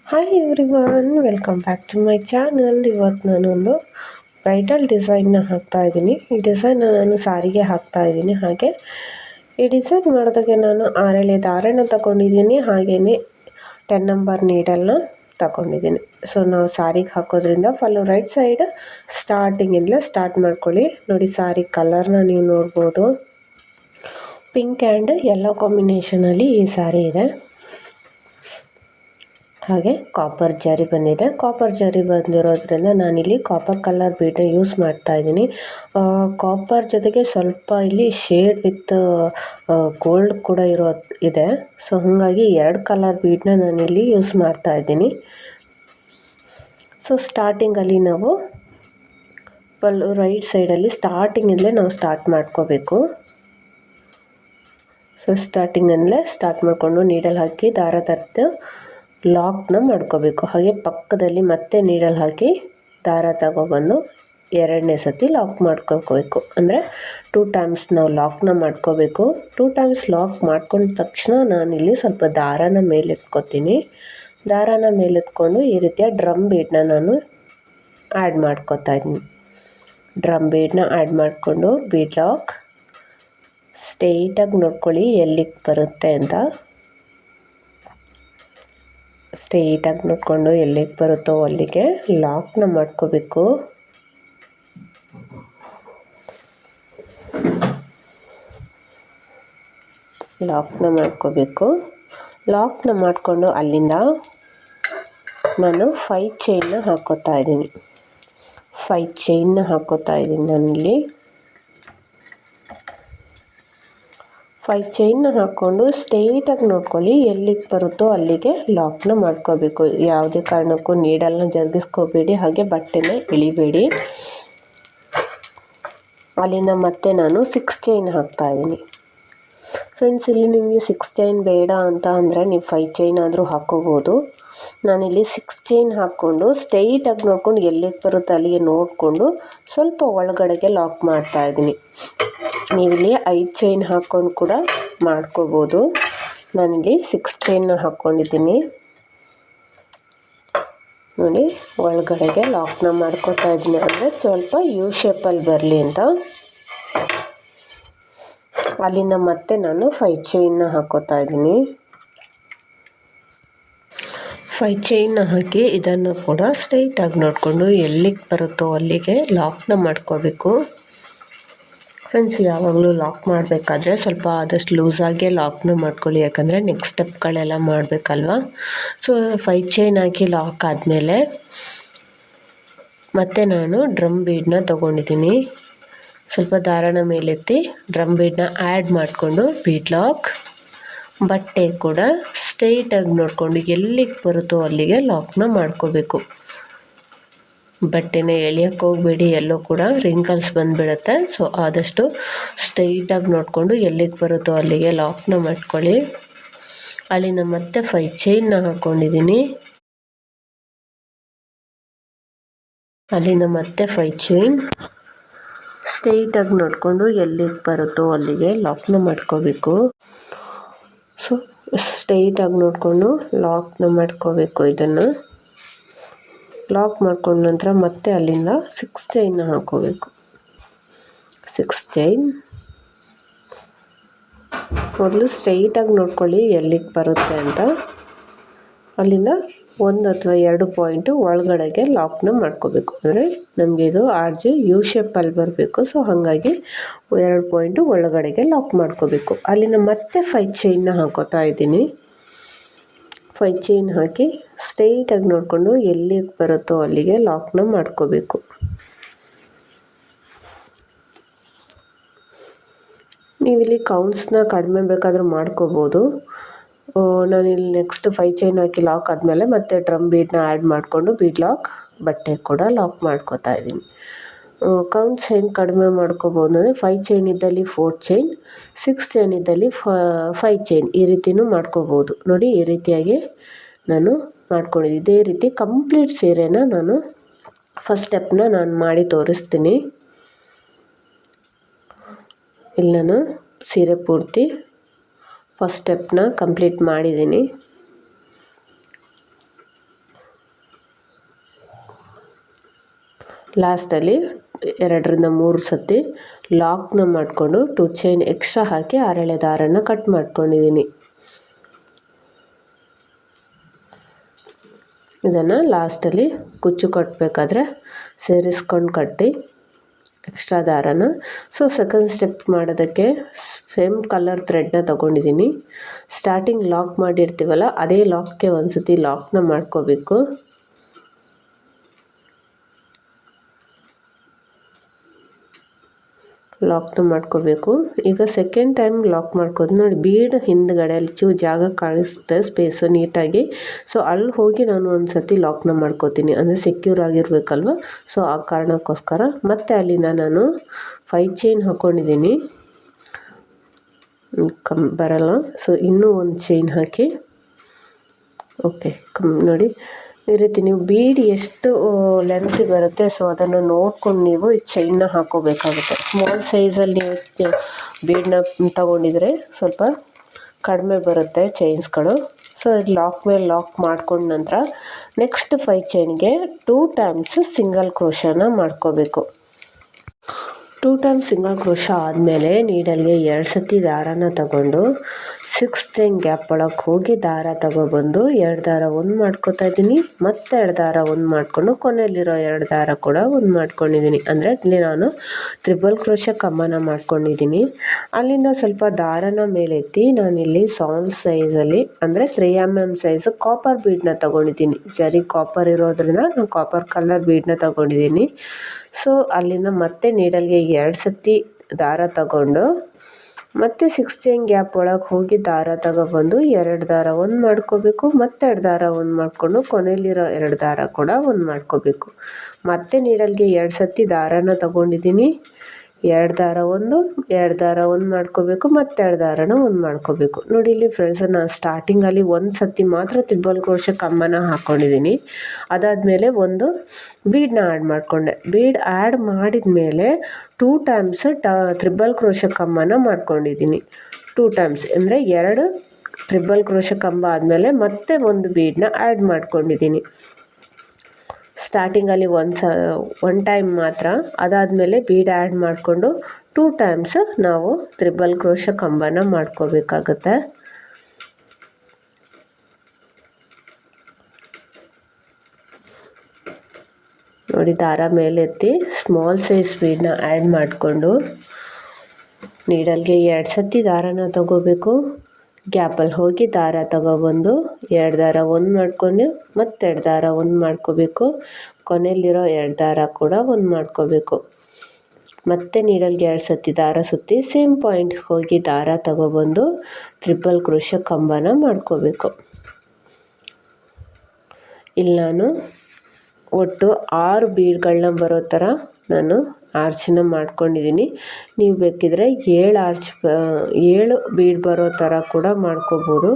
Hi everyone, welcome back to my channel. ಇವತ್ತು ನಾನೊಂದು bridal ಡಿಸೈನ್ನ ಹಾಕ್ತಾಯಿದ್ದೀನಿ. ಈ ಡಿಸೈನ್ನ ನಾನು ಸಾರಿಗೆ ಹಾಕ್ತಾಯಿದ್ದೀನಿ. ಹಾಗೆ ಈ ಡಿಸೈನ್ ಮಾಡೋದಕ್ಕೆ ನಾನು 6 ದಾರನ ತಗೊಂಡಿದ್ದೀನಿ. ಹಾಗೆಯೇ 10 ನಂಬರ್ ನೀಡಲ್ನ ತಗೊಂಡಿದ್ದೀನಿ. ಸೊ ನಾವು ಸಾರಿಗೆ ಹಾಕೋದ್ರಿಂದ ಫಾಲು ರೈಟ್ ಸೈಡ್ ಸ್ಟಾರ್ಟಿಂಗಿಂದಲೇ ಸ್ಟಾರ್ಟ್ ಮಾಡ್ಕೊಳ್ಳಿ. ನೋಡಿ, ಸಾರಿ ಕಲರ್ನ ನೀವು ನೋಡ್ಬೋದು. ಪಿಂಕ್ ಆ್ಯಂಡ್ ಯೆಲ್ಲೋ ಕಾಂಬಿನೇಷನಲ್ಲಿ ಈ ಸಾರಿ ಇದೆ. ಹಾಗೆ ಕಾಪರ್ ಜರಿ ಬಂದಿದೆ. ಕಾಪರ್ ಜರಿ ಬಂದಿರೋದ್ರಿಂದ ನಾನಿಲ್ಲಿ ಕಾಪರ್ ಕಲರ್ ಬೀಡ್ನ ಯೂಸ್ ಮಾಡ್ತಾಯಿದ್ದೀನಿ. ಕಾಪರ್ ಜೊತೆಗೆ ಸ್ವಲ್ಪ ಇಲ್ಲಿ ಶೇಡ್ ವಿತ್ ಗೋಲ್ಡ್ ಕೂಡ ಇದೆ. ಸೊ ಹಾಗಾಗಿ 2 ಕಲರ್ ಬೀಡ್ನ ನಾನಿಲ್ಲಿ ಯೂಸ್ ಮಾಡ್ತಾಯಿದ್ದೀನಿ. ಸೊ ಸ್ಟಾರ್ಟಿಂಗಲ್ಲಿ ನಾವು ರೈಟ್ ಸೈಡಲ್ಲಿ ಸ್ಟಾರ್ಟಿಂಗಿಂದಲೇ ನಾವು ಸ್ಟಾರ್ಟ್ ಮಾಡ್ಕೋಬೇಕು. ಸೊ ಸ್ಟಾರ್ಟಿಂಗಲ್ಲೇ ಸ್ಟಾರ್ಟ್ ಮಾಡಿಕೊಂಡು ನೀಡಲ್ ಹಾಕಿ ದಾರ ತರ್ದು ಲಾಕ್ನ ಮಾಡ್ಕೋಬೇಕು. ಹಾಗೆ ಪಕ್ಕದಲ್ಲಿ ಮತ್ತೆ ನೀಡಲ್ ಹಾಕಿ ದಾರ ತಗೊಬಂದು 2ನೇ ಸತಿ ಲಾಕ್ ಮಾಡ್ಕೋಬೇಕು. ಅಂದರೆ 2 ಟೈಮ್ಸ್ ನಾವು ಲಾಕ್ನ ಮಾಡ್ಕೋಬೇಕು. 2 ಟೈಮ್ಸ್ ಲಾಕ್ ಮಾಡ್ಕೊಂಡ ತಕ್ಷಣ ನಾನಿಲ್ಲಿ ಸ್ವಲ್ಪ ದಾರಾನ ಮೇಲೆತ್ಕೋತೀನಿ. ದಾರಾನ ಮೇಲೆತ್ಕೊಂಡು ಈ ರೀತಿಯ ಡ್ರಮ್ ಬೀಡನ್ನ ನಾನು ಆ್ಯಡ್ ಮಾಡ್ಕೋತಾ ಇದ್ದೀನಿ. ಡ್ರಮ್ ಬೀಡನ್ನ ಆ್ಯಡ್ ಮಾಡಿಕೊಂಡು ಬೀಡ್ ಲಾಕ್ ಸ್ಟ್ರೈಟಾಗಿ ನೋಡ್ಕೊಳ್ಳಿ ಎಲ್ಲಿಗೆ ಬರುತ್ತೆ ಅಂತ. ಸ್ಟ್ರೈಟಾಗಿ ನೋಡಿಕೊಂಡು ಎಲ್ಲಿಗೆ ಬರುತ್ತೋ ಅಲ್ಲಿಗೆ ಲಾಕ್ನ ಮಾಡ್ಕೋಬೇಕು. ಲಾಕ್ನ ಮಾಡಿಕೊಂಡು ಅಲ್ಲಿಂದ ನಾನು 5 ಚೈನ್ನ ಹಾಕೋತಾ ಇದ್ದೀನಿ. 5 ಚೈನ್ನ ಹಾಕೋತಾ ಇದ್ದೀನಿ ನಾನಿಲ್ಲಿ. 5 ಚೈನ್ನ ಹಾಕ್ಕೊಂಡು ಸ್ಟ್ರೈಟಾಗಿ ನೋಡ್ಕೊಳ್ಳಿ ಎಲ್ಲಿಗೆ ಬರುತ್ತೋ ಅಲ್ಲಿಗೆ ಲಾಕ್ನ ಮಾಡ್ಕೋಬೇಕು. ಯಾವುದೇ ಕಾರಣಕ್ಕೂ ನೀಡಲ್ನ ಜರುಗಿಸ್ಕೋಬೇಡಿ, ಹಾಗೆ ಬಟ್ಟೆನ ಇಳಿಬೇಡಿ. ಅಲ್ಲಿಂದ ಮತ್ತೆ ನಾನು 6 ಚೈನ್ ಹಾಕ್ತಾಯಿದ್ದೀನಿ. ಫ್ರೆಂಡ್ಸ್, ಇಲ್ಲಿ ನಿಮಗೆ 6 ಚೈನ್ ಬೇಡ ಅಂತ ಅಂದರೆ ನೀವು 5 ಚೈನ್ ಆದರೂ ಹಾಕ್ಕೋಬೋದು. ನಾನಿಲ್ಲಿ 6 ಚೈನ್ ಹಾಕ್ಕೊಂಡು ಸ್ಟ್ರೈಟಾಗಿ ನೋಡ್ಕೊಂಡು ಎಲ್ಲಿಗೆ ಬರುತ್ತೆ ಅಲ್ಲಿಗೆ ನೋಡಿಕೊಂಡು ಸ್ವಲ್ಪ ಒಳಗಡೆಗೆ ಲಾಕ್ ಮಾಡ್ತಾಯಿದ್ದೀನಿ. ನೀವಿಲ್ಲಿ 5 ಚೈನ್ ಹಾಕ್ಕೊಂಡು ಕೂಡ ಮಾಡ್ಕೋಬೋದು. ನಾನಿಲ್ಲಿ 6 ಚೈನ್ನ ಹಾಕ್ಕೊಂಡಿದ್ದೀನಿ. ನೋಡಿ, ಒಳಗಡೆಗೆ ಲಾಕ್ನ ಮಾಡ್ಕೋತಾ ಇದ್ದೀನಿ. ಅಂದರೆ ಸ್ವಲ್ಪ ಯು ಶೇಪಲ್ಲಿ ಬರಲಿ ಅಂತ. ಅಲ್ಲಿಂದ ಮತ್ತೆ ನಾನು 5 ಚೈನ್ನ ಹಾಕೋತಾ ಇದ್ದೀನಿ. 5 ಚೈನ್ನ ಹಾಕಿ ಇದನ್ನು ಕೂಡ ಸ್ಟ್ರೈಟಾಗಿ ನೋಡಿಕೊಂಡು ಎಲ್ಲಿಗೆ ಬರುತ್ತೋ ಅಲ್ಲಿಗೆ ಲಾಕ್ನ ಮಾಡ್ಕೋಬೇಕು. ಫ್ರೆಂಡ್ಸ್, ಯಾವಾಗಲೂ ಲಾಕ್ ಮಾಡಬೇಕಾದ್ರೆ ಸ್ವಲ್ಪ ಆದಷ್ಟು ಲೂಸಾಗೆ ಲಾಕ್ನ ಮಾಡ್ಕೊಳ್ಳಿ, ಯಾಕಂದರೆ ನೆಕ್ಸ್ಟ್ ಸ್ಟೆಪ್ಗಳೆಲ್ಲ ಮಾಡಬೇಕಲ್ವ. ಸೊ 5 ಚೈನ್ ಹಾಕಿ ಲಾಕ್ ಆದಮೇಲೆ ಮತ್ತೆ ನಾನು ಡ್ರಮ್ ಬೀಡನ್ನ ತೊಗೊಂಡಿದ್ದೀನಿ. ಸ್ವಲ್ಪ ದಾರನ ಮೇಲೆತ್ತಿ ಡ್ರಮ್ ಬೀಡನ್ನ ಆ್ಯಡ್ ಮಾಡಿಕೊಂಡು ಬೀಡ್ ಲಾಕ್, ಬಟ್ಟೆ ಕೂಡ ಸ್ಟ್ರೈಟಾಗಿ ನೋಡಿಕೊಂಡು ಎಲ್ಲಿಗೆ ಬರುತ್ತೋ ಅಲ್ಲಿಗೆ ಲಾಕ್ನ ಮಾಡ್ಕೋಬೇಕು. ಬಟ್ಟೆನ ಎಳಿಯೋಕ್ಕೆ ಹೋಗಬೇಡಿ, ಎಲ್ಲೋ ಕೂಡ ರಿಂಕಲ್ಸ್ ಬಂದುಬಿಡುತ್ತೆ. ಸೊ ಆದಷ್ಟು ಸ್ಟ್ರೈಟಾಗಿ ನೋಡಿಕೊಂಡು ಎಲ್ಲಿಗೆ ಬರುತ್ತೋ ಅಲ್ಲಿಗೆ ಲಾಕ್ನ ಮಾಡ್ಕೊಳ್ಳಿ. ಅಲ್ಲಿಂದ ಮತ್ತೆ 5 ಚೈನ್ನ ಹಾಕ್ಕೊಂಡಿದ್ದೀನಿ. ಅಲ್ಲಿಂದ ಮತ್ತೆ 5 ಚೈನ್ ಸ್ಟ್ರೈಟಾಗಿ ನೋಡಿಕೊಂಡು ಎಲ್ಲಿಗೆ ಬರುತ್ತೋ ಅಲ್ಲಿಗೆ ಲಾಕ್ನ ಮಾಡ್ಕೋಬೇಕು. ಸೊ ಸ್ಟ್ರೈಟಾಗಿ ನೋಡಿಕೊಂಡು ಲಾಕ್ನ ಮಾಡ್ಕೋಬೇಕು. ಇದನ್ನು ಲಾಕ್ ಮಾಡ್ಕೊಂಡ ನಂತರ ಮತ್ತೆ ಅಲ್ಲಿಂದ 6 ಚೈನ್ನ ಹಾಕ್ಕೋಬೇಕು. 6 ಚೈನ್ ಮೊದಲು ಸ್ಟ್ರೈಟಾಗಿ ನೋಡ್ಕೊಳ್ಳಿ ಎಲ್ಲಿಗೆ ಬರುತ್ತೆ ಅಂತ. ಅಲ್ಲಿಂದ 1 ಅಥವಾ 2 ಪಾಯಿಂಟು ಒಳಗಡೆಗೆ ಲಾಕ್ನ ಮಾಡ್ಕೋಬೇಕು. ಅಂದರೆ ನಮಗೆ ಇದು ಆರ್ಜು ಯು ಶೇಪಲ್ಲಿ ಬರಬೇಕು. ಸೊ ಹಾಗಾಗಿ 2 ಪಾಯಿಂಟು ಒಳಗಡೆಗೆ ಲಾಕ್ ಮಾಡ್ಕೋಬೇಕು. ಅಲ್ಲಿಂದ ಮತ್ತೆ 5 ಚೈನ್ನ ಹಾಕೋತಾ ಇದ್ದೀನಿ. 5 ಚೈನ್ ಹಾಕಿ ಸ್ಟ್ರೈಟಾಗಿ ನೋಡಿಕೊಂಡು ಎಲ್ಲಿಗೆ ಬರುತ್ತೋ ಅಲ್ಲಿಗೆ ಲಾಕ್ನ ಮಾಡ್ಕೋಬೇಕು. ನೀವಿಲ್ಲಿ ಕೌಂಟ್ಸ್ನ ಕಡಿಮೆ ಬೇಕಾದರೂ ಮಾಡ್ಕೋಬೋದು. ನಾನಿಲ್ಲಿ ನೆಕ್ಸ್ಟ್ 5 ಚೈನ್ ಹಾಕಿ ಲಾಕ್ ಆದಮೇಲೆ ಮತ್ತೆ ಡ್ರಮ್ ಬೀಡನ್ನ ಆ್ಯಡ್ ಮಾಡಿಕೊಂಡು ಬೀಡ್ ಲಾಕ್, ಬಟ್ಟೆ ಕೂಡ ಲಾಕ್ ಮಾಡ್ಕೋತಾ ಇದ್ದೀನಿ. ಕೌಂಟ್ಸ್ ಹೆಂಗೆ ಕಡಿಮೆ ಮಾಡ್ಕೋಬೋದು ಅಂದರೆ 5 ಚೈನ್ ಇದ್ದಲ್ಲಿ 4 ಚೈನ್, 6 ಚೈನ್ ಇದ್ದಲ್ಲಿ 5 ಚೈನ್, ಈ ರೀತಿಯೂ ಮಾಡ್ಕೋಬೋದು. ನೋಡಿ, ಈ ರೀತಿಯಾಗಿ ನಾನು ಮಾಡ್ಕೊಂಡಿದ್ದೀನಿ. ಇದೇ ರೀತಿ ಕಂಪ್ಲೀಟ್ ಸೀರೆನ ನಾನು ಫಸ್ಟ್ ಸ್ಟೆಪ್ನ ನಾನು ಮಾಡಿ ತೋರಿಸ್ತೀನಿ. ಇಲ್ಲಿ ನಾನು ಸೀರೆ ಪೂರ್ತಿ ಫಸ್ಟ್ ಸ್ಟೆಪ್ನ ಕಂಪ್ಲೀಟ್ ಮಾಡಿದ್ದೀನಿ. ಲಾಸ್ಟಲ್ಲಿ 2ರಿಂದ 3 ಸತಿ ಲಾಕ್ನ ಮಾಡಿಕೊಂಡು 2 ಚೈನ್ ಎಕ್ಸ್ಟ್ರಾ ಹಾಕಿ ಹರಳೆ ದಾರನ ಕಟ್ ಮಾಡ್ಕೊಂಡಿದ್ದೀನಿ. ಇದನ್ನು ಲಾಸ್ಟಲ್ಲಿ ಕುಚ್ಚು ಕಟ್ಟಬೇಕಾದ್ರೆ ಸೇರಿಸ್ಕೊಂಡು ಕಟ್ಟಿ ಎಕ್ಸ್ಟ್ರಾ ದಾರನ. ಸೊ ಸೆಕೆಂಡ್ ಸ್ಟೆಪ್ ಮಾಡೋದಕ್ಕೆ ಸೇಮ್ ಕಲರ್ ಥ್ರೆಡ್ನ ತೊಗೊಂಡಿದ್ದೀನಿ. ಸ್ಟಾರ್ಟಿಂಗ್ ಲಾಕ್ ಮಾಡಿರ್ತೀವಲ್ಲ ಅದೇ ಲಾಕ್ಗೆ ಒಂದು ಸತಿ ಲಾಕ್ನ ಮಾಡ್ಕೋಬೇಕು. ಲಾಕ್ನ ಮಾಡ್ಕೋಬೇಕು. ಈಗ ಸೆಕೆಂಡ್ ಟೈಮ್ ಲಾಕ್ ಮಾಡ್ಕೋದು ನೋಡಿ, ಬೀಡ್ ಹಿಂದ್ಗಡೆ ಅಲ್ಲಿ ಜಾಗ ಕಾಣಿಸುತ್ತೆ ಸ್ಪೇಸು ನೀಟಾಗಿ. ಸೊ ಅಲ್ಲಿ ಹೋಗಿ ನಾನು ಒಂದು ಸತಿ ಲಾಕ್ನ ಮಾಡ್ಕೋತೀನಿ, ಅಂದರೆ ಸೆಕ್ಯೂರ್ ಆಗಿರಬೇಕಲ್ವ. ಸೊ ಆ ಕಾರಣಕ್ಕೋಸ್ಕರ ಮತ್ತೆ ಅಲ್ಲಿಂದ ನಾನು 5 ಚೈನ್ ಹಾಕ್ಕೊಂಡಿದ್ದೀನಿ, ಬರಲ್ಲ. ಸೊ ಇನ್ನೂ ಒಂದು ಚೈನ್ ಹಾಕಿ ಓಕೆ ನೋಡಿ ಈ ರೀತಿ ನೀವು ಬೀಡ್ ಎಷ್ಟು ಲೆಂತ್ ಬರುತ್ತೆ ಸೊ ಅದನ್ನು ನೋಡ್ಕೊಂಡು ನೀವು ಈ ಚೈನ್ನ ಹಾಕೋಬೇಕಾಗುತ್ತೆ. ಸ್ಮಾಲ್ ಸೈಜಲ್ಲಿ ನೀವು ಬೀಡನ್ನ ತಗೊಂಡಿದ್ರೆ ಸ್ವಲ್ಪ ಕಡಿಮೆ ಬರುತ್ತೆ ಚೈನ್ಸ್ಗಳು. ಸೊ ಲಾಕ್ ಮೇಲೆ ಲಾಕ್ ಮಾಡ್ಕೊಂಡ ನಂತರ ನೆಕ್ಸ್ಟ್ 5 ಚೈನ್ಗೆ 2 ಟೈಮ್ಸ್ ಸಿಂಗಲ್ ಕ್ರೋಶನ ಮಾಡ್ಕೋಬೇಕು. 2 ಟೈಮ್ಸ್ ಸಿಂಗಲ್ ಕ್ರೋಶ ಆದಮೇಲೆ ನೀಡಲ್ಗೆ 2 ಸತಿ ದಾರಾನ ತಗೊಂಡು 6 ಚೈನ್ ಗ್ಯಾಪ್ ಒಳಗೆ ಹೋಗಿ ದಾರ ತಗೊಬಂದು 2 ದಾರ ಒಂದು ಮಾಡ್ಕೋತಾ ಇದ್ದೀನಿ, ಮತ್ತೆ 2 ದಾರ ಒಂದು ಮಾಡಿಕೊಂಡು ಕೊನೆಯಲ್ಲಿರೋ 2 ದಾರ ಕೂಡ ಒಂದು ಮಾಡ್ಕೊಂಡಿದ್ದೀನಿ. ಅಂದರೆ ಇಲ್ಲಿ ನಾನು ತ್ರಿಬಲ್ ಕ್ರೋಶ ಕಮ್ಮನ ಮಾಡ್ಕೊಂಡಿದ್ದೀನಿ. ಅಲ್ಲಿಂದ ಸ್ವಲ್ಪ ದಾರನ ಮೇಲೆತ್ತಿ ನಾನಿಲ್ಲಿ ಸ್ಮಾಲ್ ಸೈಜಲ್ಲಿ ಅಂದರೆ 3 mm ಸೈಜ್ ಕಾಪರ್ ಬೀಡನ್ನ ತೊಗೊಂಡಿದ್ದೀನಿ. ಜರಿ ಕಾಪರ್ ಇರೋದ್ರಿಂದ ನಾನು ಕಾಪರ್ ಕಲರ್ ಬೀಡನ್ನ ತೊಗೊಂಡಿದ್ದೀನಿ. ಸೊ ಅಲ್ಲಿಂದ ಮತ್ತೆ ನೀಡಲ್ಗೆ 2 ಸತಿ ದಾರ ತಗೊಂಡು ಮತ್ತೆ 6 ಚೈನ್ ಗ್ಯಾಪ್ ಒಳಗೆ ಹೋಗಿ ದಾರ ತಗೊಬಂದು 2 ದಾರ ಒಂದು ಮಾಡ್ಕೋಬೇಕು, ಮತ್ತೆ 2 ದಾರ ಒಂದು ಮಾಡಿಕೊಂಡು ಕೊನೆಯಲ್ಲಿರೋ 2 ದಾರ ಕೂಡ ಒಂದು ಮಾಡ್ಕೋಬೇಕು. ಮತ್ತೆ ನೀಡಲ್ಗೆ 2 ಸತಿ ದಾರನ ತಗೊಂಡಿದ್ದೀನಿ, 2 ದಾರ ಒಂದು 2 ದಾರ ಒಂದು ಮಾಡ್ಕೋಬೇಕು, ಮತ್ತೆ 2 ದಾರನ ಒಂದು ಮಾಡ್ಕೋಬೇಕು. ನೋಡಿ ಇಲ್ಲಿ ಫ್ರೆಂಡ್ಸ್, ನಾನು ಸ್ಟಾರ್ಟಿಂಗಲ್ಲಿ ಒಂದು ಸತಿ ಮಾತ್ರ ತ್ರಿಬಲ್ ಕ್ರೋಶ ಕಮ್ಮನ ಹಾಕ್ಕೊಂಡಿದ್ದೀನಿ. ಅದಾದಮೇಲೆ ಒಂದು ಬೀಡನ್ನ ಆ್ಯಡ್ ಮಾಡಿಕೊಂಡೆ. ಬೀಡ್ ಆ್ಯಡ್ ಮಾಡಿದ ಮೇಲೆ 2 ಟೈಮ್ಸ್ ತ್ರಿಬಲ್ ಕ್ರೋಶ ಕಮ್ಮನ ಮಾಡ್ಕೊಂಡಿದ್ದೀನಿ. 2 ಟೈಮ್ಸ್ ಅಂದರೆ 2 ತ್ರಿಬಲ್ ಕ್ರೋಶ ಕಂಬ ಆದಮೇಲೆ ಮತ್ತೆ ಒಂದು ಬೀಡನ್ನ ಆ್ಯಡ್ ಮಾಡ್ಕೊಂಡಿದ್ದೀನಿ. ಸ್ಟಾರ್ಟಿಂಗಲ್ಲಿ ಒನ್ ಟೈಮ್ ಮಾತ್ರ, ಅದಾದಮೇಲೆ ಬೀಡ್ ಆ್ಯಡ್ ಮಾಡಿಕೊಂಡು 2 ಟೈಮ್ಸ್ ನಾವು ತ್ರಿಬಲ್ ಕ್ರೋಶ ಕಂಬನ ಮಾಡ್ಕೋಬೇಕಾಗತ್ತೆ. ನೋಡಿ ದಾರ ಮೇಲೆತ್ತಿ ಸ್ಮಾಲ್ ಸೈಜ್ ಬೀಡನ್ನ ಆ್ಯಡ್ ಮಾಡಿಕೊಂಡು ನೀಡಲ್ಗೆ 2 ಸತಿ ದಾರನ ತಗೋಬೇಕು. ಗ್ಯಾಪಲ್ಲಿ ಹೋಗಿ ದಾರ ತಗೊಬಂದು 2 ದಾರ ಒಂದು ಮಾಡ್ಕೊಂಡು ಮತ್ತೆ 2 ದಾರ ಒಂದು ಮಾಡ್ಕೋಬೇಕು. ಕೊನೆಯಲ್ಲಿರೋ 2 ದಾರ ಕೂಡ ಒಂದು ಮಾಡ್ಕೋಬೇಕು. ಮತ್ತೆ ನೀಡಲ್ಗೆ 2 ಸತಿ ದಾರ ಸುತ್ತಿ ಸೇಮ್ ಪಾಯಿಂಟ್ಗೆ ಹೋಗಿ ದಾರ ತಗೊಬಂದು ತ್ರಿಬಲ್ ಕ್ರೋಶ ಕಂಬನ ಮಾಡ್ಕೋಬೇಕು. ಇಲ್ಲಿ ನಾನು ಒಟ್ಟು 6 ಬೀಡ್ಗಳನ್ನ ಬರೋ ಥರ ನಾನು ಆರ್ಚನ್ನ ಮಾಡ್ಕೊಂಡಿದ್ದೀನಿ. ನೀವು ಬೇಕಿದ್ರೆ 7 ಬೀಡ್ ಬರೋ ಥರ ಕೂಡ ಮಾಡ್ಕೋಬೋದು.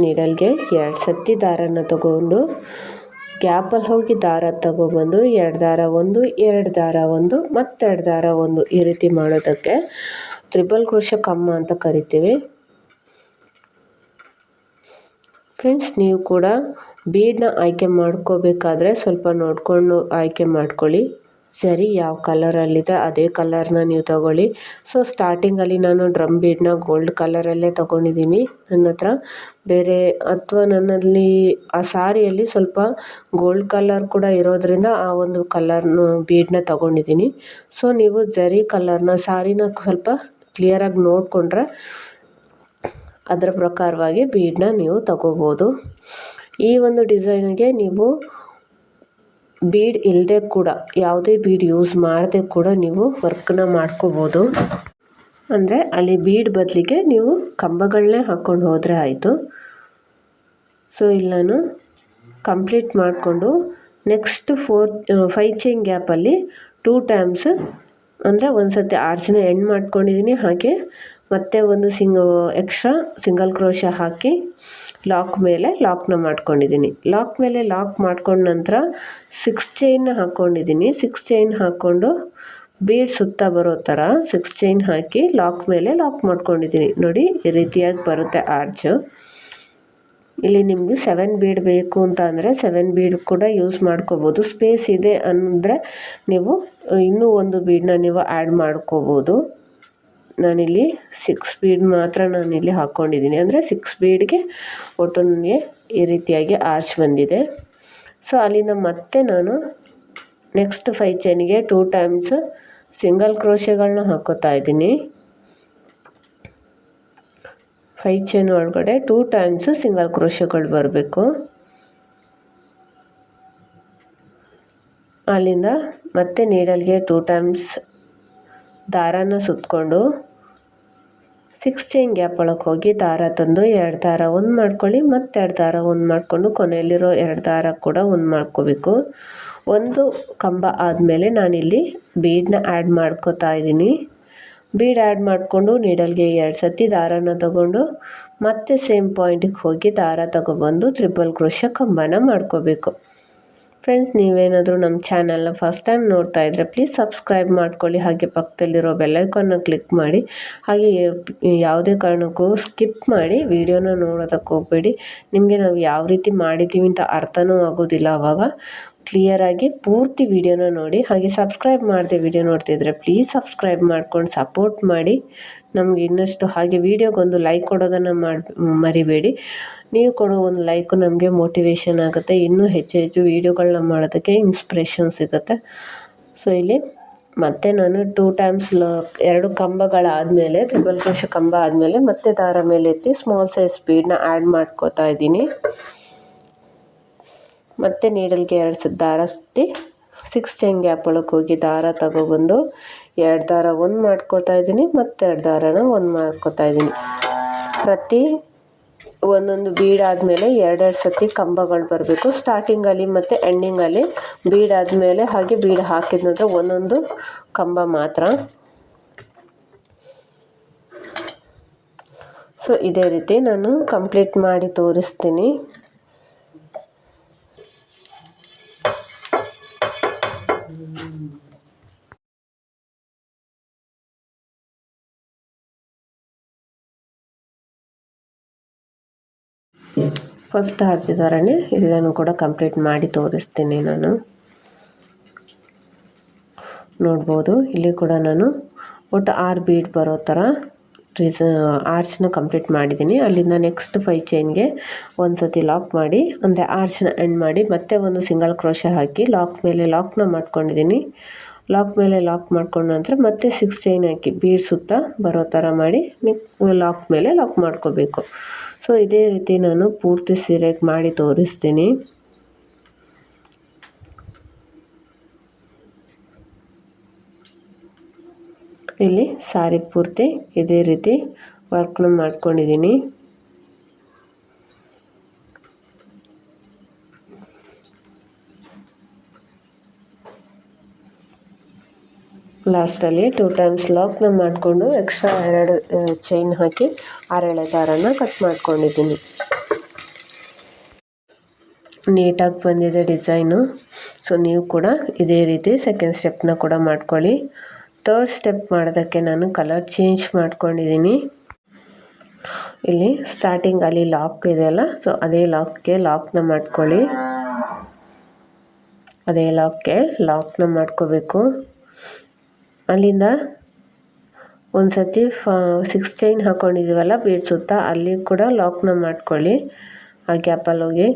ನೀಡಲ್ಗೆ 2 ಸತಿ ದಾರನ ತಗೊಂಡು ಗ್ಯಾಪಲ್ಲಿ ಹೋಗಿ ದಾರ ತಗೊಬಂದು 2 ದಾರ ಒಂದು 2 ದಾರ ಒಂದು ಮತ್ತೆ 2 ದಾರ ಒಂದು ಈ ರೀತಿ ಮಾಡೋದಕ್ಕೆ ತ್ರಿಬಲ್ ಕ್ರೋಶ ಕಮ್ಮ ಅಂತ ಕರಿತೀವಿ. ಫ್ರೆಂಡ್ಸ್, ನೀವು ಕೂಡ ಬೀಡನ್ನ ಆಯ್ಕೆ ಮಾಡ್ಕೋಬೇಕಾದ್ರೆ ಸ್ವಲ್ಪ ನೋಡಿಕೊಂಡು ಆಯ್ಕೆ ಮಾಡ್ಕೊಳ್ಳಿ. ಸರಿ, ಯಾವ ಕಲರಲ್ಲಿದೆ ಅದೇ ಕಲರ್ನ ನೀವು ತಗೊಳ್ಳಿ. ಸೊ ಸ್ಟಾರ್ಟಿಂಗಲ್ಲಿ ನಾನು ಡ್ರಮ್ ಬೀಡನ್ನ ಗೋಲ್ಡ್ ಕಲರಲ್ಲೇ ತೊಗೊಂಡಿದ್ದೀನಿ. ನನ್ನ ಹತ್ರ ಬೇರೆ ಅಥವಾ ನನ್ನಲ್ಲಿ ಆ ಸಾರಿಯಲ್ಲಿ ಸ್ವಲ್ಪ ಗೋಲ್ಡ್ ಕಲರ್ ಕೂಡ ಇರೋದ್ರಿಂದ ಆ ಒಂದು ಕಲರ್ನ ಬೀಡನ್ನ ತೊಗೊಂಡಿದ್ದೀನಿ. ಸೊ ನೀವು ಜರಿ ಕಲರ್ನ ಸಾರಿನ ಸ್ವಲ್ಪ ಕ್ಲಿಯರಾಗಿ ನೋಡಿಕೊಂಡ್ರೆ ಅದರ ಪ್ರಕಾರವಾಗಿ ಬೀಡನ್ನ ನೀವು ತಗೋಬೋದು. ಈ ಒಂದು ಡಿಸೈನ್ಗೆ ನೀವು ಬೀಡ್ ಇಲ್ಲದೆ ಕೂಡ ಯಾವುದೇ ಬೀಡ್ ಯೂಸ್ ಮಾಡದೆ ಕೂಡ ನೀವು ವರ್ಕ್ನ ಮಾಡ್ಕೋಬೋದು. ಅಂದರೆ ಅಲ್ಲಿ ಬೀಡ್ ಬದಲಿಗೆ ನೀವು ಕಂಬಗಳನ್ನೇ ಹಾಕ್ಕೊಂಡು ಹೋದರೆ ಆಯಿತು. ಸೊ ಇಲ್ಲಿ ನಾನು ಕಂಪ್ಲೀಟ್ ಮಾಡಿಕೊಂಡು ನೆಕ್ಸ್ಟ್ 5 ಚೈನ್ ಗ್ಯಾಪಲ್ಲಿ 2 ಟೈಮ್ಸ್ ಅಂದರೆ ಒಂದು ಸತಿ ಆರ್ಚನ್ನ ಎಂಡ್ ಮಾಡ್ಕೊಂಡಿದ್ದೀನಿ. ಹಾಗೆ ಮತ್ತೆ ಒಂದು ಎಕ್ಸ್ಟ್ರಾ ಸಿಂಗಲ್ ಕ್ರೋಶ ಹಾಕಿ ಲಾಕ್ ಮೇಲೆ ಲಾಕ್ನ ಮಾಡ್ಕೊಂಡಿದ್ದೀನಿ. ಲಾಕ್ ಮೇಲೆ ಲಾಕ್ ಮಾಡ್ಕೊಂಡ ನಂತರ 6 ಚೈನ್ನ ಹಾಕ್ಕೊಂಡಿದ್ದೀನಿ. 6 ಚೈನ್ ಹಾಕ್ಕೊಂಡು ಬೀಡ್ ಸುತ್ತ ಬರೋ ಥರ 6 ಚೈನ್ ಹಾಕಿ ಲಾಕ್ ಮೇಲೆ ಲಾಕ್ ಮಾಡ್ಕೊಂಡಿದ್ದೀನಿ. ನೋಡಿ ಈ ರೀತಿಯಾಗಿ ಬರುತ್ತೆ ಆರ್ಚು. ಇಲ್ಲಿ ನಿಮಗೆ 7 ಬೀಡ್ ಬೇಕು ಅಂತ ಅಂದರೆ 7 ಬೀಡ್ ಕೂಡ ಯೂಸ್ ಮಾಡ್ಕೋಬೋದು. ಸ್ಪೇಸ್ ಇದೆ ಅಂದರೆ ನೀವು ಇನ್ನೂ ಒಂದು ಬೀಡನ್ನ ನೀವು ಆ್ಯಡ್ ಮಾಡ್ಕೋಬೋದು. ನಾನಿಲ್ಲಿ 6 ಬೀಡ್ ಮಾತ್ರ ನಾನಿಲ್ಲಿ ಹಾಕ್ಕೊಂಡಿದ್ದೀನಿ. ಅಂದರೆ 6 ಬೀಡ್ಗೆ ಒಟ್ಟು ನನಗೆ ಈ ರೀತಿಯಾಗಿ ಆರ್ಚ್ ಬಂದಿದೆ. ಸೊ ಅಲ್ಲಿಂದ ಮತ್ತೆ ನಾನು ನೆಕ್ಸ್ಟ್ 5 ಚೈನಿಗೆ 2 ಟೈಮ್ಸ್ ಸಿಂಗಲ್ ಕ್ರೋಶೆಗಳನ್ನ ಹಾಕೋತಾ ಇದ್ದೀನಿ. 5 ಚೈನ್ ಒಳಗಡೆ 2 ಟೈಮ್ಸ್ ಸಿಂಗಲ್ ಕ್ರೋಶೆಗಳು ಬರಬೇಕು. ಅಲ್ಲಿಂದ ಮತ್ತೆ ನೀಡಲ್ಗೆ 2 ಟೈಮ್ಸ್ ದಾರಾನ ಸುತ್ತಕೊಂಡು 6 ಚೈನ್ ಗ್ಯಾಪ್ ಒಳಗೆ ಹೋಗಿ ದಾರ ತಂದು 2 ದಾರ ಒಂದು ಮಾಡ್ಕೊಳ್ಳಿ, ಮತ್ತೆ 2 ದಾರ ಒಂದು ಮಾಡಿಕೊಂಡು ಕೊನೆಯಲ್ಲಿರೋ 2 ದಾರ ಕೂಡ ಒಂದು ಮಾಡ್ಕೋಬೇಕು. ಒಂದು ಕಂಬ ಆದಮೇಲೆ ನಾನಿಲ್ಲಿ ಬೀಡನ್ನ ಆ್ಯಡ್ ಮಾಡ್ಕೋತಾ ಇದ್ದೀನಿ. ಬೀಡ್ ಆ್ಯಡ್ ಮಾಡಿಕೊಂಡು ನೀಡಲ್ಗೆ 2 ಸತಿ ದಾರಾನ ತಗೊಂಡು ಮತ್ತೆ ಸೇಮ್ ಪಾಯಿಂಟಿಗೆ ಹೋಗಿ ದಾರ ತಗೊಬಂದು ಟ್ರಿಪಲ್ ಕ್ರೋಶೆ ಕಂಬನ ಮಾಡ್ಕೋಬೇಕು. ಫ್ರೆಂಡ್ಸ್, ನೀವೇನಾದರೂ ನಮ್ಮ ಚಾನಲ್ನ ಫಸ್ಟ್ ಟೈಮ್ ನೋಡ್ತಾ ಇದ್ದರೆ ಪ್ಲೀಸ್ ಸಬ್ಸ್ಕ್ರೈಬ್ ಮಾಡ್ಕೊಳ್ಳಿ. ಹಾಗೆ ಪಕ್ಕದಲ್ಲಿರೋ ಬೆಲ್ಲೈಕನ್ನ ಕ್ಲಿಕ್ ಮಾಡಿ. ಹಾಗೆ ಯಾವುದೇ ಕಾರಣಕ್ಕೂ ಸ್ಕಿಪ್ ಮಾಡಿ ವಿಡಿಯೋನ ನೋಡೋದಕ್ಕೆ ಹೋಗಬೇಡಿ. ನಿಮಗೆ ನಾವು ಯಾವ ರೀತಿ ಮಾಡಿದ್ದೀವಿ ಅಂತ ಅರ್ಥನೂ ಆಗೋದಿಲ್ಲ. ಆವಾಗ ಕ್ಲಿಯರಾಗಿ ಪೂರ್ತಿ ವಿಡಿಯೋನ ನೋಡಿ. ಹಾಗೆ ಸಬ್ಸ್ಕ್ರೈಬ್ ಮಾಡದೆ ವಿಡಿಯೋ ನೋಡ್ತಿದ್ರೆ ಪ್ಲೀಸ್ ಸಬ್ಸ್ಕ್ರೈಬ್ ಮಾಡ್ಕೊಂಡು ಸಪೋರ್ಟ್ ಮಾಡಿ ನಮಗೆ ಇನ್ನಷ್ಟು. ಹಾಗೆ ವಿಡಿಯೋಗೊಂದು ಲೈಕ್ ಕೊಡೋದನ್ನು ಮರಿಬೇಡಿ. ನೀವು ಕೊಡೋ ಒಂದು ಲೈಕು ನಮಗೆ ಮೋಟಿವೇಶನ್ ಆಗುತ್ತೆ, ಇನ್ನೂ ಹೆಚ್ಚು ಹೆಚ್ಚು ವೀಡಿಯೋಗಳನ್ನ ಮಾಡೋದಕ್ಕೆ ಇನ್ಸ್ಪಿರೇಷನ್ ಸಿಗುತ್ತೆ. ಸೊ ಇಲ್ಲಿ ಮತ್ತೆ ನಾನು 2 ಟೈಮ್ಸ್ 2 ಕಂಬಗಳಾದಮೇಲೆ ಟ್ರಿಪಲ್ ಕ್ರೋಶೆ ಕಂಬ ಆದಮೇಲೆ ಮತ್ತೆ ದಾರ ಮೇಲೆ ಎತ್ತಿ ಸ್ಮಾಲ್ ಸೈಜ್ ಬೀಡನ್ನ ಆ್ಯಡ್ ಮಾಡ್ಕೋತಾ ಇದ್ದೀನಿ. ಮತ್ತು ನೀಡಲ್ಗೆ 2 ಸತಿ ದಾರ ಸುತ್ತಿ 6 ಚೈನ್ ಗ್ಯಾಪ್ ಒಳಗೆ ಹೋಗಿ ದಾರ ತಗೊಬಂದು 2 ದಾರ ಒಂದು ಮಾಡ್ಕೋತಾ ಇದ್ದೀನಿ, ಮತ್ತು 2 ದಾರನ ಒಂದು ಮಾಡ್ಕೋತಾ ಇದ್ದೀನಿ. ಪ್ರತಿ ಒಂದೊಂದು ಬೀಡ್ ಆದಮೇಲೆ 2 ಸತಿ ಕಂಬಗಳು ಬರಬೇಕು. ಸ್ಟಾರ್ಟಿಂಗಲ್ಲಿ ಮತ್ತು ಎಂಡಿಂಗಲ್ಲಿ ಬೀಡ್ ಆದಮೇಲೆ ಹಾಗೆ ಬೀಡ್ ಹಾಕಿದ ನಂತರ ಒಂದೊಂದು ಕಂಬ ಮಾತ್ರ. ಸೊ ಇದೇ ರೀತಿ ನಾನು ಕಂಪ್ಲೀಟ್ ಮಾಡಿ ತೋರಿಸ್ತೀನಿ. ಫಸ್ಟ್ ಹಚ್ಚಿದಾರನೇ ಇದನ್ನು ಕೂಡ ಕಂಪ್ಲೀಟ್ ಮಾಡಿ ತೋರಿಸ್ತೀನಿ. ನಾನು ನೋಡ್ಬೋದು ಇಲ್ಲಿ ಕೂಡ ನಾನು ಒಟ್ಟು 6 ಬೀಡ್ ಬರೋ ಥರ ಆರ್ಚ್ನ ಕಂಪ್ಲೀಟ್ ಮಾಡಿದ್ದೀನಿ. ಅಲ್ಲಿಂದ ನೆಕ್ಸ್ಟ್ 5 ಚೈನ್ಗೆ ಒಂದು ಸತಿ ಲಾಕ್ ಮಾಡಿ, ಅಂದರೆ ಆರ್ಚ್ನ ಎಂಡ್ ಮಾಡಿ ಮತ್ತೆ ಒಂದು ಸಿಂಗಲ್ ಕ್ರೋಶೆ ಹಾಕಿ ಲಾಕ್ ಮೇಲೆ ಲಾಕ್ನ ಮಾಡ್ಕೊಂಡಿದ್ದೀನಿ. ಲಾಕ್ ಮೇಲೆ ಲಾಕ್ ಮಾಡ್ಕೊಂಡ ನಂತರ ಮತ್ತೆ 6 ಚೈನ್ ಹಾಕಿ ಬೀಡ್ ಸುತ್ತ ಬರೋ ಥರ ಮಾಡಿ ಲಾಕ್ ಮೇಲೆ ಲಾಕ್ ಮಾಡ್ಕೋಬೇಕು. ಸೊ ಇದೇ ರೀತಿ ನಾನು ಪೂರ್ತಿ ಸೀರೆಗೆ ಮಾಡಿ ತೋರಿಸ್ತೀನಿ. ಇಲ್ಲಿ ಸಾರಿ ಪೂರ್ತಿ ಇದೇ ರೀತಿ ವರ್ಕ್ನ ಮಾಡ್ಕೊಂಡಿದ್ದೀನಿ. ಲಾಸ್ಟಲ್ಲಿ 2 ಟೈಮ್ಸ್ ಲಾಕ್ನ ಮಾಡಿಕೊಂಡು ಎಕ್ಸ್ಟ್ರಾ 2 ಚೈನ್ ಹಾಕಿ 6 ಎಳೆ ದಾರನ ಕಟ್ ಮಾಡ್ಕೊಂಡಿದ್ದೀನಿ. ನೀಟಾಗಿ ಬಂದಿದೆ ಡಿಸೈನು. ಸೊ ನೀವು ಕೂಡ ಇದೇ ರೀತಿ ಸೆಕೆಂಡ್ ಸ್ಟೆಪ್ನ ಕೂಡ ಮಾಡ್ಕೊಳ್ಳಿ. ಥರ್ಡ್ ಸ್ಟೆಪ್ ಮಾಡೋದಕ್ಕೆ ನಾನು ಕಲರ್ ಚೇಂಜ್ ಮಾಡ್ಕೊಂಡಿದ್ದೀನಿ. ಇಲ್ಲಿ ಸ್ಟಾರ್ಟಿಂಗಲ್ಲಿ ಲಾಕ್ ಇದೆಯಲ್ಲ, ಸೊ ಅದೇ ಲಾಕ್ಗೆ ಲಾಕ್ನ ಮಾಡ್ಕೊಳ್ಳಿ. ಅದೇ ಲಾಕ್ಗೆ ಲಾಕ್ನ ಮಾಡ್ಕೋಬೇಕು. ಅಲ್ಲಿಂದ ಒಂದು ಸತಿ 6 ಚೈನ್ ಹಾಕ್ಕೊಂಡಿದ್ದೀವಲ್ಲ ಬೀಡ್ ಸುತ್ತ, ಅಲ್ಲಿ ಕೂಡ ಲಾಕ್ನ ಮಾಡ್ಕೊಳ್ಳಿ ಆ ಗ್ಯಾಪಲ್ಲಿ ಹೋಗಿ.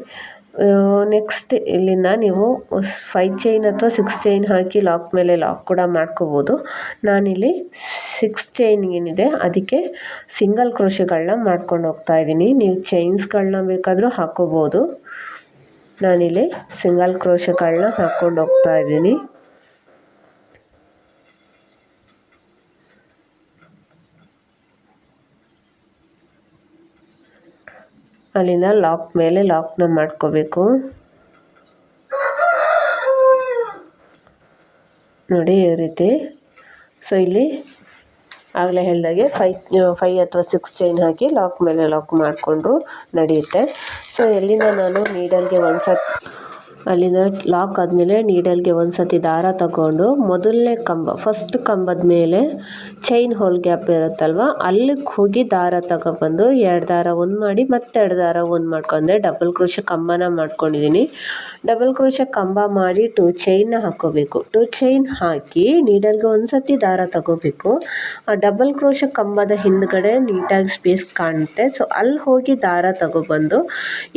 ನೆಕ್ಸ್ಟ್ ಇಲ್ಲಿಂದ ನೀವು 5 ಚೈನ್ ಅಥವಾ 6 ಚೈನ್ ಹಾಕಿ ಲಾಕ್ ಮೇಲೆ ಲಾಕ್ ಕೂಡ ಮಾಡ್ಕೋಬೋದು. ನಾನಿಲ್ಲಿ 6 ಚೈನ್ ಏನಿದೆ ಅದಕ್ಕೆ ಸಿಂಗಲ್ ಕ್ರೋಶೆಗಳನ್ನ ಮಾಡ್ಕೊಂಡು ಹೋಗ್ತಾ ಇದ್ದೀನಿ. ನೀವು ಚೈನ್ಸ್ಗಳನ್ನ ಬೇಕಾದರೂ ಹಾಕೋಬೋದು. ನಾನಿಲ್ಲಿ ಸಿಂಗಲ್ ಕ್ರೋಶೆಗಳನ್ನ ಹಾಕ್ಕೊಂಡು ಹೋಗ್ತಾ ಇದ್ದೀನಿ. ಅಲ್ಲಿಂದ ಲಾಕ್ ಮೇಲೆ ಲಾಕ್ನ ಮಾಡ್ಕೋಬೇಕು. ನೋಡಿ ಈ ರೀತಿ. ಸೊ ಇಲ್ಲಿ ಆಗಲೇ ಹೇಳಿದಾಗೆ 5 ಅಥವಾ 6 ಚೈನ್ ಹಾಕಿ ಲಾಕ್ ಮೇಲೆ ಲಾಕ್ ಮಾಡಿಕೊಂಡ್ರು ನಡೆಯುತ್ತೆ. ಸೊ ಎಲ್ಲಿಂದ ನಾನು ನೀಡಲ್ಗೆ ಅಲ್ಲಿಂದ ಲಾಕ್ ಆದಮೇಲೆ ನೀಡಲ್ಗೆ ಒಂದು ಸತಿ ದಾರ ತಗೊಂಡು ಮೊದಲನೇ ಕಂಬ ಫಸ್ಟ್ ಕಂಬದ ಮೇಲೆ ಚೈನ್ ಹೋಲ್ ಗ್ಯಾಪ್ ಇರುತ್ತಲ್ವ ಅಲ್ಲಿಗೆ ಹೋಗಿ ದಾರ ತಗೊಬಂದು 2 ದಾರ ಒಂದು ಮಾಡಿ ಮತ್ತೆ 2 ದಾರ ಒಂದು ಮಾಡ್ಕೊಂಡೆ ಡಬಲ್ ಕ್ರೋಶೆ ಕಂಬನ ಮಾಡ್ಕೊಂಡಿದ್ದೀನಿ. ಡಬಲ್ ಕ್ರೋಶೆ ಕಂಬ ಮಾಡಿ 2 ಚೈನ್ನ ಹಾಕ್ಕೋಬೇಕು. 2 ಚೈನ್ ಹಾಕಿ ನೀಡಲ್ಗೆ ಒಂದು ಸತಿ ದಾರ ತಗೋಬೇಕು. ಆ ಡಬಲ್ ಕ್ರೋಶೆ ಕಂಬದ ಹಿಂದ್ಗಡೆ ನೀಟಾಗಿ ಸ್ಪೇಸ್ ಕಾಣುತ್ತೆ. ಸೊ ಅಲ್ಲಿ ಹೋಗಿ ದಾರ ತಗೊಬಂದು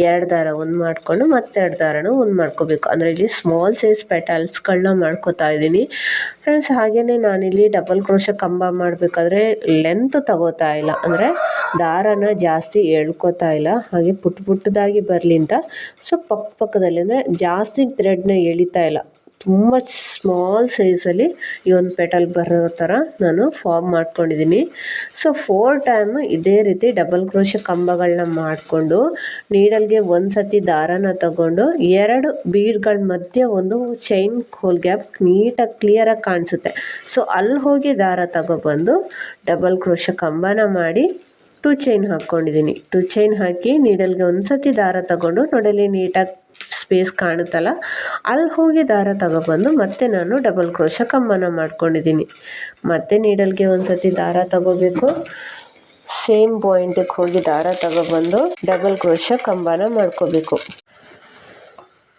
2 ದಾರ ಒಂದು ಮಾಡಿಕೊಂಡು ಮತ್ತೆ 2 ದಾರನೂ ಒಂದು ಮಾಡ್ಕೋಬೇಕು. ಅಂದರೆ ಇಲ್ಲಿ ಸ್ಮಾಲ್ ಸೈಜ್ ಪೆಟಲ್ಸ್ಗಳನ್ನ ಮಾಡ್ಕೋತಾ ಇದ್ದೀನಿ ಫ್ರೆಂಡ್ಸ್. ಹಾಗೆಯೇ ನಾನಿಲ್ಲಿ ಡಬಲ್ ಕ್ರೋಶೆ ಕಂಬ ಮಾಡಬೇಕಾದ್ರೆ ಲೆಂತ್ ತಗೋತಾ ಇಲ್ಲ, ಅಂದರೆ ದಾರನ ಜಾಸ್ತಿ ಎಳ್ಕೋತಾ ಇಲ್ಲ, ಹಾಗೆ ಪುಟ್ಟದಾಗಿ ಬರಲಿ ಅಂತ. ಸೊ ಪಕ್ಕದಲ್ಲಿ ಅಂದರೆ ಜಾಸ್ತಿ ಥ್ರೆಡ್ನ ಎಳಿತಾ ಇಲ್ಲ, ತುಂಬ ಸ್ಮಾಲ್ ಸೈಜಲ್ಲಿ ಈ ಒಂದು ಪೆಟಲ್ ಬರೋ ಥರ ನಾನು ಫಾರ್ಮ್ ಮಾಡ್ಕೊಂಡಿದ್ದೀನಿ. ಸೊ 4 ಟೈಮ್ ಇದೇ ರೀತಿ ಡಬಲ್ ಕ್ರೋಶೆ ಕಂಬಗಳನ್ನ ಮಾಡಿಕೊಂಡು ನೀಡಲ್ಗೆ ಒಂದು ಸತಿ ದಾರನ ತಗೊಂಡು 2 ಬೀಡ್ಗಳ ಮಧ್ಯೆ ಒಂದು ಚೈನ್ ಹೋಲ್ ಗ್ಯಾಪ್ ನೀಟಾಗಿ ಕ್ಲಿಯರಾಗಿ ಕಾಣಿಸುತ್ತೆ. ಸೊ ಅಲ್ಲಿ ಹೋಗಿ ದಾರ ತಗೊಬಂದು ಡಬಲ್ ಕ್ರೋಶೆ ಕಂಬನ ಮಾಡಿ 2 ಚೈನ್ ಹಾಕ್ಕೊಂಡಿದ್ದೀನಿ. 2 ಚೈನ್ ಹಾಕಿ ನೀಡಲ್ಗೆ ಒಂದು ಸತಿ ದಾರ ತಗೊಂಡು ನೋಡಲಿ ನೀಟಾಗಿ ಸ್ಪೇಸ್ ಕಾಣುತ್ತಲ್ಲ ಅಲ್ಲಿ ಹೋಗಿ ದಾರ ತಗೊಬಂದು ಮತ್ತೆ ನಾನು ಡಬಲ್ ಕ್ರೋಶೆ ಕಂಬನ ಮಾಡ್ಕೊಂಡಿದ್ದೀನಿ. ಮತ್ತೆ ನೀಡಲ್ಗೆ ಒಂದು ಸತಿ ದಾರ ತಗೋಬೇಕು, ಸೇಮ್ ಪಾಯಿಂಟಿಗೆ ಹೋಗಿ ದಾರ ತಗೊಬಂದು ಡಬಲ್ ಕ್ರೋಶೆ ಕಂಬನ ಮಾಡ್ಕೋಬೇಕು.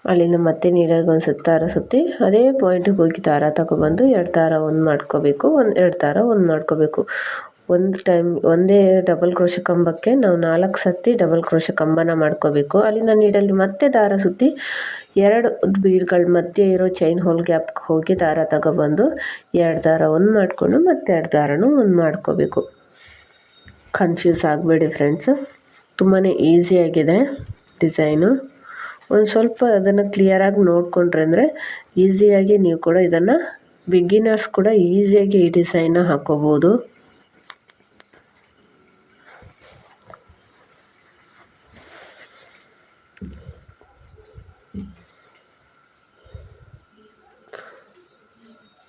ಅಲ್ಲಿಂದ ಮತ್ತೆ ನೀಡಲ್ಗೆ ಒಂದು ಸತಿ ದಾರ ಸುತ್ತಿ ಅದೇ ಪಾಯಿಂಟಿಗೆ ಹೋಗಿ ದಾರ ತಗೊಬಂದು 2 ದಾರ ಒಂದು ಮಾಡ್ಕೋಬೇಕು, 2 ದಾರ ಒಂದು ಮಾಡ್ಕೋಬೇಕು. ಒಂದು ಟೈಮ್ ಒಂದೇ ಡಬಲ್ ಕ್ರೋಶೆ ಕಂಬಕ್ಕೆ ನಾವು 4 ಸತಿ ಡಬಲ್ ಕ್ರೋಶೆ ಕಂಬನ ಮಾಡ್ಕೋಬೇಕು. ಅಲ್ಲಿಂದ ನೀಡಲ್ಲಿ ಮತ್ತೆ ದಾರ ಸುತ್ತಿ 2 ಬೀಡ್ಗಳ ಮಧ್ಯೆ ಇರೋ ಚೈನ್ ಹೋಲ್ ಗ್ಯಾಪ್ಗೆ ಹೋಗಿ ದಾರ ತಗೊಬಂದು 2 ದಾರ ಒಂದು ಮಾಡಿಕೊಂಡು ಮತ್ತೆ 2 ದಾರನೂ ಒಂದು ಮಾಡ್ಕೋಬೇಕು. ಕನ್ಫ್ಯೂಸ್ ಆಗಬೇಡಿ ಫ್ರೆಂಡ್ಸು, ತುಂಬಾ ಈಸಿಯಾಗಿದೆ ಡಿಸೈನು. ಒಂದು ಸ್ವಲ್ಪ ಅದನ್ನು ಕ್ಲಿಯರಾಗಿ ನೋಡಿಕೊಂಡ್ರೆ ಅಂದರೆ ಈಸಿಯಾಗಿ ನೀವು ಕೂಡ ಇದನ್ನು ಬಿಗಿನರ್ಸ್ ಕೂಡ ಈಸಿಯಾಗಿ ಈ ಡಿಸೈನ್ನ ಹಾಕ್ಕೋಬೋದು.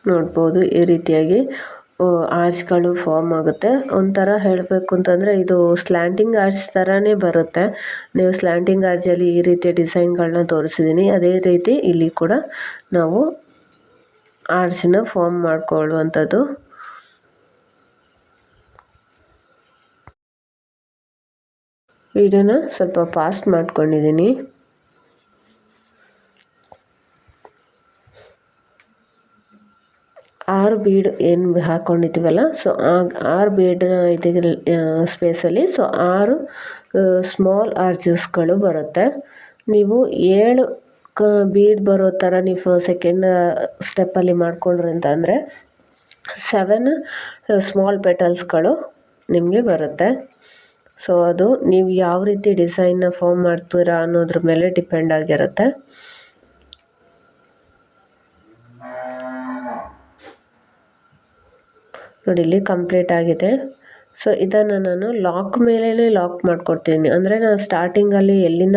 ನೋಡ್ಬೋದು ಈ ರೀತಿಯಾಗಿ ಆರ್ಚ್ಗಳು ಫಾರ್ಮ್ ಆಗುತ್ತೆ. ಒಂಥರ ಹೇಳಬೇಕು ಅಂತಂದರೆ ಇದು ಸ್ಲ್ಯಾಂಟಿಂಗ್ ಆರ್ಚ್ ಥರನೇ ಬರುತ್ತೆ. ನೀವು ಸ್ಲ್ಯಾಂಟಿಂಗ್ ಆರ್ಚಲ್ಲಿ ಈ ರೀತಿಯ ಡಿಸೈನ್ಗಳನ್ನ ತೋರಿಸಿದ್ದೀನಿ, ಅದೇ ರೀತಿ ಇಲ್ಲಿ ಕೂಡ ನಾವು ಆರ್ಚನ್ನ ಫಾರ್ಮ್ ಮಾಡ್ಕೊಳ್ಳುವಂಥದ್ದು. ವಿಡಿಯೋನ ಸ್ವಲ್ಪ ಫಾಸ್ಟ್ ಮಾಡ್ಕೊಂಡಿದ್ದೀನಿ. ಆರು ಬೀಡ್ ಏನು ಹಾಕ್ಕೊಂಡಿದ್ದೀವಲ್ಲ, ಸೊ 6 ಬೀಡ್ನ ಸ್ಪೇಸಲ್ಲಿ ಸೊ 6 ಸ್ಮಾಲ್ ಆರ್ಚಸ್ಗಳು ಬರುತ್ತೆ. ನೀವು 7 ಬೀಡ್ ಬರೋ ಥರ ನೀವು ಸೆಕೆಂಡ್ ಸ್ಟೆಪ್ಪಲ್ಲಿ ಮಾಡ್ಕೊಂಡ್ರಿ ಅಂತಂದರೆ 7 ಸ್ಮಾಲ್ ಪೆಟಲ್ಸ್ಗಳು ನಿಮಗೆ ಬರುತ್ತೆ. ಸೊ ಅದು ನೀವು ಯಾವ ರೀತಿ ಡಿಸೈನ್ನ ಫಾರ್ಮ್ ಮಾಡ್ತೀರಾ ಅನ್ನೋದ್ರ ಮೇಲೆ ಡಿಪೆಂಡ್ ಆಗಿರುತ್ತೆ. ನೋಡಿ ಇಲ್ಲಿ ಕಂಪ್ಲೀಟ್ ಆಗಿದೆ. ಸೊ ಇದನ್ನು ನಾನು ಲಾಕ್ ಮೇಲೇ ಲಾಕ್ ಮಾಡ್ಕೊಡ್ತೀನಿ, ಅಂದರೆ ನಾನು ಸ್ಟಾರ್ಟಿಂಗಲ್ಲಿ ಎಲ್ಲಿಂದ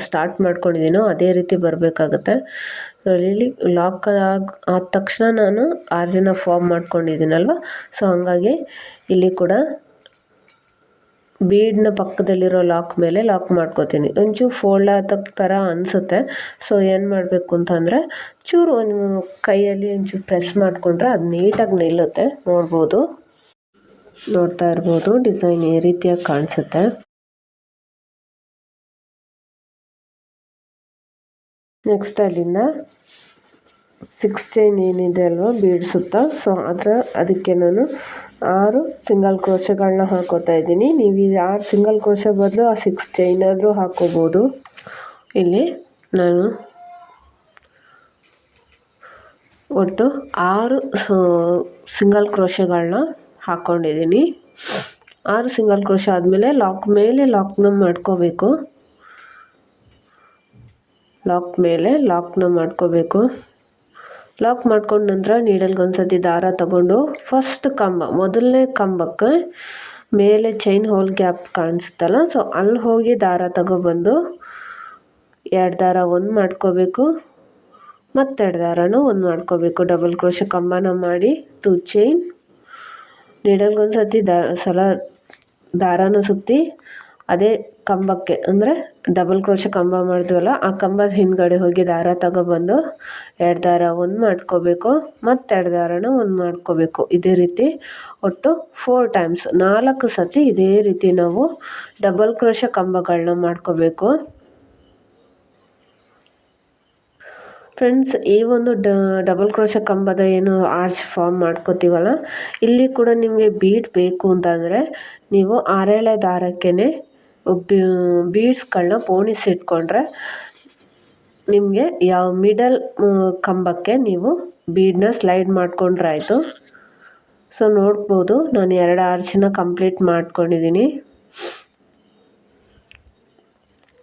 ಸ್ಟಾರ್ಟ್ ಮಾಡ್ಕೊಂಡಿದ್ದೀನೋ ಅದೇ ರೀತಿ ಬರಬೇಕಾಗುತ್ತೆ. ಇಲ್ಲಿ ಲಾಕ್ ಆದ ತಕ್ಷಣ ನಾನು ಆರ್ಚನ್ನ ಫಾರ್ಮ್ ಮಾಡ್ಕೊಂಡಿದ್ದೀನಲ್ವ, ಸೊ ಹಾಗಾಗಿ ಇಲ್ಲಿ ಕೂಡ ಬೀಡ್ನ ಪಕ್ಕದಲ್ಲಿರೋ ಲಾಕ್ ಮೇಲೆ ಲಾಕ್ ಮಾಡ್ಕೋತೀನಿ. ಒಂಚೂರು ಫೋಲ್ಡ್ ಆದ ಥರ ಅನಿಸುತ್ತೆ. ಸೊ ಏನು ಮಾಡಬೇಕು ಅಂತಂದರೆ ಚೂರು ಒಂದು ಕೈಯಲ್ಲಿ ಒಂಚೂರು ಪ್ರೆಸ್ ಮಾಡಿಕೊಂಡ್ರೆ ಅದು ನೀಟಾಗಿ ನಿಲ್ಲುತ್ತೆ. ನೋಡ್ತಾ ಇರ್ಬೋದು ಡಿಸೈನ್ ಈ ರೀತಿಯಾಗಿ ಕಾಣಿಸುತ್ತೆ. ನೆಕ್ಸ್ಟ್ ಅಲ್ಲಿಂದ 6 ಚೈನ್ ಏನಿದೆ ಅಲ್ವಾ ಬೀಡ್ ಸುತ್ತ, ಸೊ ಅದಕ್ಕೆ ನಾನು 6 ಸಿಂಗಲ್ ಕ್ರೋಶೆಗಳನ್ನ ಹಾಕೋತಾ ಇದ್ದೀನಿ. ನೀವು ಈ 6 ಸಿಂಗಲ್ ಕ್ರೋಶೆ ಬದಲು ಆ 6 ಚೈನ್ ಆದರೂ ಹಾಕೋಬೋದು. ಇಲ್ಲಿ ನಾನು ಒಟ್ಟು 6 ಸಿಂಗಲ್ ಕ್ರೋಶೆಗಳನ್ನ ಹಾಕ್ಕೊಂಡಿದ್ದೀನಿ. 6 ಸಿಂಗಲ್ ಕ್ರೋಶೆ ಆದಮೇಲೆ ಲಾಕ್ ಮೇಲೆ ಲಾಕ್ನ ಮಾಡ್ಕೋಬೇಕು. ಲಾಕ್ ಮಾಡ್ಕೊಂಡ ನಂತರ ನೀಡಲ್ಗೆ ಒಂದು ಸತಿ ದಾರ ತಗೊಂಡು ಫಸ್ಟ್ ಮೊದಲನೇ ಕಂಬಕ್ಕೆ ಮೇಲೆ ಚೈನ್ ಹೋಲ್ ಗ್ಯಾಪ್ ಕಾಣಿಸುತ್ತಲ್ಲ, ಸೊ ಅಲ್ಲಿ ಹೋಗಿ ದಾರ ತಗೊಬಂದು 2 ದಾರ ಒಂದು ಮಾಡ್ಕೋಬೇಕು, ಮತ್ತು 2 ದಾರನೂ ಒಂದು ಮಾಡ್ಕೋಬೇಕು. ಡಬಲ್ ಕ್ರೋಶೆ ಕಂಬನ ಮಾಡಿ 2 ಚೈನ್ ನೀಡಲ್ಗೆ ಒಂದು ಸತಿ ದಾರನ ಸುತ್ತಿ ಅದೇ ಕಂಬಕ್ಕೆ ಅಂದರೆ ಡಬಲ್ ಕ್ರೋಶೆ ಕಂಬ ಮಾಡಿದ್ವಲ್ಲ ಆ ಕಂಬದ ಹಿಂದ್ಗಡೆ ಹೋಗಿ ದಾರ ತಗೊಬಂದು 2 ದಾರ ಒಂದು ಮಾಡ್ಕೋಬೇಕು ಮತ್ತು 2 ದಾರನ ಒಂದು ಮಾಡ್ಕೋಬೇಕು. ಇದೇ ರೀತಿ ಒಟ್ಟು 4 ಟೈಮ್ಸ್ 4 ಸತಿ ಇದೇ ರೀತಿ ನಾವು ಡಬಲ್ ಕ್ರೋಶೆ ಕಂಬಗಳನ್ನ ಮಾಡ್ಕೋಬೇಕು. ಫ್ರೆಂಡ್ಸ್, ಈ ಒಂದು ಡಬಲ್ ಕ್ರೋಶೆ ಕಂಬದ ಏನು ಆರ್ಚ್ ಫಾರ್ಮ್ ಮಾಡ್ಕೋತೀವಲ್ಲ, ಇಲ್ಲಿ ಕೂಡ ನಿಮಗೆ ಬೀಡ್ ಬೇಕು ಅಂತಂದರೆ ನೀವು 6 ಎಳೆ ದಾರಕ್ಕೆ ಬೀಡ್ಸ್ಗಳನ್ನ ಪೋಣಿಸಿಟ್ಕೊಂಡ್ರೆ ನಿಮಗೆ ಯಾವ ಮಿಡಲ್ ಕಂಬಕ್ಕೆ ನೀವು ಬೀಡನ್ನ ಸ್ಲೈಡ್ ಮಾಡ್ಕೊಂಡ್ರೆ ಆಯಿತು. ಸೊ ನೋಡ್ಬೋದು, ನಾನು 2 ಆರ್ಚನ್ನ ಕಂಪ್ಲೀಟ್ ಮಾಡ್ಕೊಂಡಿದ್ದೀನಿ.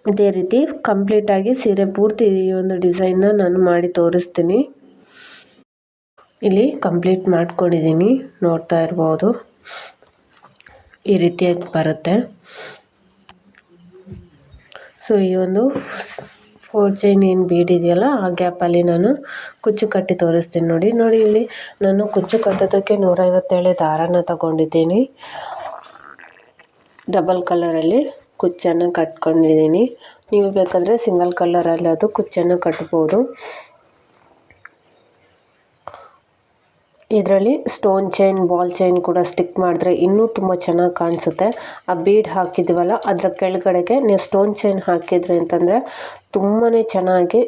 ಇದೇ ರೀತಿ ಕಂಪ್ಲೀಟಾಗಿ ಸೀರೆ ಪೂರ್ತಿ ಈ ಒಂದು ಡಿಸೈನ್ನ ನಾನು ಮಾಡಿ ತೋರಿಸ್ತೀನಿ. ಇಲ್ಲಿ ಕಂಪ್ಲೀಟ್ ಮಾಡ್ಕೊಂಡಿದ್ದೀನಿ, ನೋಡ್ತಾ ಇರ್ಬೋದು ಈ ರೀತಿಯಾಗಿ ಬರುತ್ತೆ. ಸೊ ಈ ಒಂದು 4 ಚೈನ್ ಏನು ಬೀಡ್ ಇದೆಯಲ್ಲ ಆ ಗ್ಯಾಪಲ್ಲಿ ನಾನು ಕುಚ್ಚು ಕಟ್ಟಿ ತೋರಿಸ್ತೀನಿ. ನೋಡಿ ಇಲ್ಲಿ ನಾನು ಕುಚ್ಚು ಕಟ್ಟೋದಕ್ಕೆ 157 ದಾರನ ತಗೊಂಡಿದ್ದೀನಿ. ಡಬಲ್ ಕಲರಲ್ಲಿ ಕುಚ್ಚನ್ನು ಕಟ್ಕೊಂಡಿದ್ದೀನಿ. ನೀವು ಬೇಕಾದರೆ ಸಿಂಗಲ್ ಕಲರಲ್ಲಿ ಅದು ಕುಚ್ಚನ್ನು ಕಟ್ಬೋದು. ಇದರಲ್ಲಿ ಸ್ಟೋನ್ ಚೈನ್, ಬಾಲ್ ಚೈನ್ ಕೂಡ ಸ್ಟಿಕ್ ಮಾಡಿದ್ರೆ ಇನ್ನೂ ತುಂಬ ಚೆನ್ನಾಗಿ ಕಾಣಿಸುತ್ತೆ. ಆ ಬೀಡ್ ಹಾಕಿದ್ದೀವಲ್ಲ ಅದರ ಕೆಳಗಡೆಗೆ ನೀವು ಸ್ಟೋನ್ ಚೈನ್ ಹಾಕಿದ್ರಿ ಅಂತಂದರೆ ತುಂಬಾ ಚೆನ್ನಾಗಿ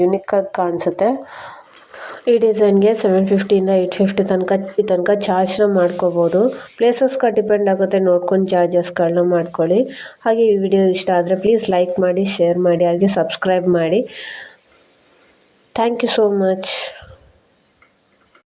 ಯುನಿಕ್ಕಾಗಿ ಕಾಣಿಸುತ್ತೆ. ಈ ಡಿಸೈನ್ಗೆ 750ಇಂದ 850 ತನಕ ಚಾರ್ಜ್ನ ಮಾಡ್ಕೋಬೋದು. ಪ್ಲೇಸಸ್ಗೆ ಡಿಪೆಂಡ್ ಆಗುತ್ತೆ, ನೋಡ್ಕೊಂಡು ಚಾರ್ಜಸ್ಗಳನ್ನ ಮಾಡ್ಕೊಳ್ಳಿ. ಹಾಗೆ ಈ ವಿಡಿಯೋ ಇಷ್ಟ ಆದರೆ ಪ್ಲೀಸ್ ಲೈಕ್ ಮಾಡಿ, ಶೇರ್ ಮಾಡಿ, ಹಾಗೆ ಸಬ್ಸ್ಕ್ರೈಬ್ ಮಾಡಿ. Thank you so much.